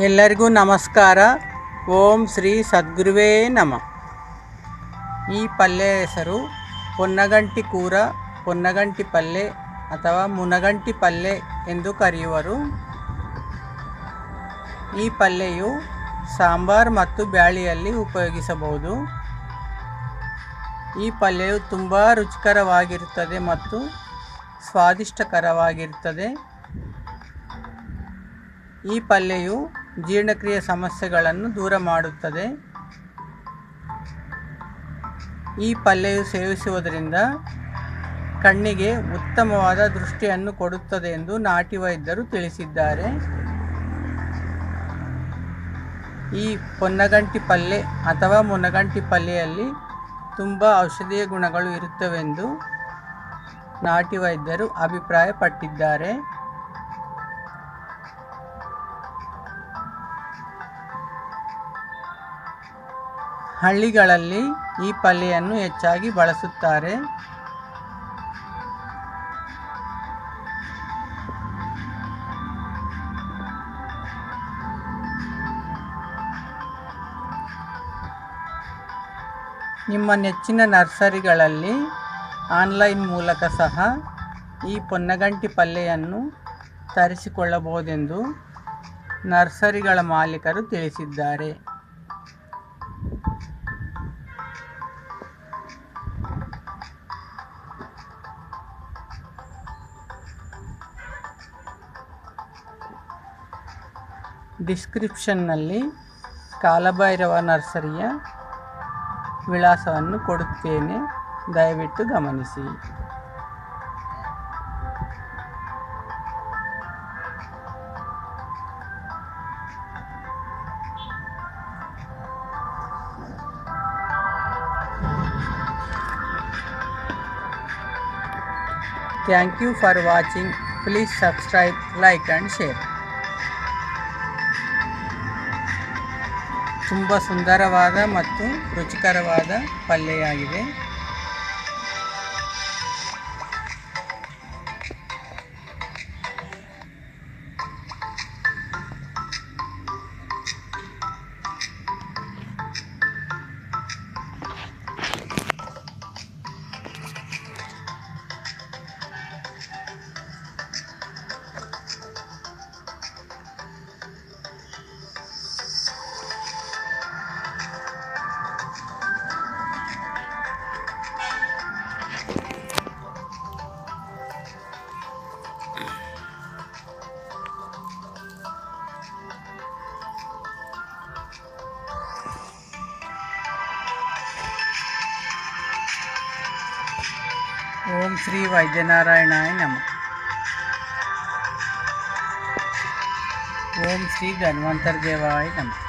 ಎಲ್ಲರಿಗೂ ನಮಸ್ಕಾರ. ಓಂ ಶ್ರೀ ಸದ್ಗುರುವೇ ನಮಃ. ಈ ಪಲ್ಯ ಹೆಸರು ಪೊನ್ನಗಂಟಿ ಕೂರ, ಪೊನ್ನಗಂಟಿ ಪಲ್ಯ ಅಥವಾ ಮುನಗಂಟಿ ಪಲ್ಯ ಎಂದು ಕರೆಯುವರು. ಈ ಪಲ್ಯವು ಸಾಂಬಾರ್ ಮತ್ತು ಬ್ಯಾಳಿಯಲ್ಲಿ ಉಪಯೋಗಿಸಬಹುದು. ಈ ಪಲ್ಯವು ತುಂಬ ರುಚಿಕರವಾಗಿರುತ್ತದೆ ಮತ್ತು ಸ್ವಾದಿಷ್ಟಕರವಾಗಿರುತ್ತದೆ. ಈ ಪಲ್ಯವು ಜೀರ್ಣಕ್ರಿಯೆ ಸಮಸ್ಯೆಗಳನ್ನು ದೂರ ಮಾಡುತ್ತದೆ. ಈ ಪಲ್ಯವು ಸೇವಿಸುವುದರಿಂದ ಕಣ್ಣಿಗೆ ಉತ್ತಮವಾದ ದೃಷ್ಟಿಯನ್ನು ಕೊಡುತ್ತದೆ ಎಂದು ನಾಟಿ ವೈದ್ಯರು ತಿಳಿಸಿದ್ದಾರೆ. ಈ ಪೊನ್ನಗಂಟಿ ಪಲ್ಯ ಅಥವಾ ಮುನಗಂಟಿ ಪಲ್ಯದಲ್ಲಿ ತುಂಬ ಔಷಧೀಯ ಗುಣಗಳು ಇರುತ್ತವೆಂದು ನಾಟಿ ವೈದ್ಯರು ಅಭಿಪ್ರಾಯಪಟ್ಟಿದ್ದಾರೆ. ಹಳ್ಳಿಗಳಲ್ಲಿ ಈ ಪಲ್ಯವನ್ನು ಹೆಚ್ಚಾಗಿ ಬಳಸುತ್ತಾರೆ. ನಿಮ್ಮ ನೆಚ್ಚಿನ ನರ್ಸರಿಗಳಲ್ಲಿ ಆನ್ಲೈನ್ ಮೂಲಕ ಸಹ ಈ ಪೊನ್ನಗಂಟಿ ಪಲ್ಯವನ್ನು ತರಿಸಿಕೊಳ್ಳಬಹುದೆಂದು ನರ್ಸರಿಗಳ ಮಾಲೀಕರು ತಿಳಿಸಿದ್ದಾರೆ. ಡಿಸ್ಕ್ರಿಪ್ಷನ್ನಲ್ಲಿ ಕಾಲಭೈರವ ನರ್ಸರಿಯ ವಿಳಾಸವನ್ನು ಕೊಡುತ್ತೇನೆ, ದಯವಿಟ್ಟು ಗಮನಿಸಿ. Thank you for watching. Please subscribe, like and share. ತುಂಬ ಸುಂದರವಾದ ಮತ್ತು ರುಚಿಕರವಾದ ಪಲ್ಯವಾಗಿದೆ. ಓಂ ಶ್ರೀ ವೈದ್ಯನಾರಾಯಣಾಯ ನಮಃ. ಓಂ ಶ್ರೀ ಧನ್ವಂತರಿ ದೇವಾಯ ನಮಃ.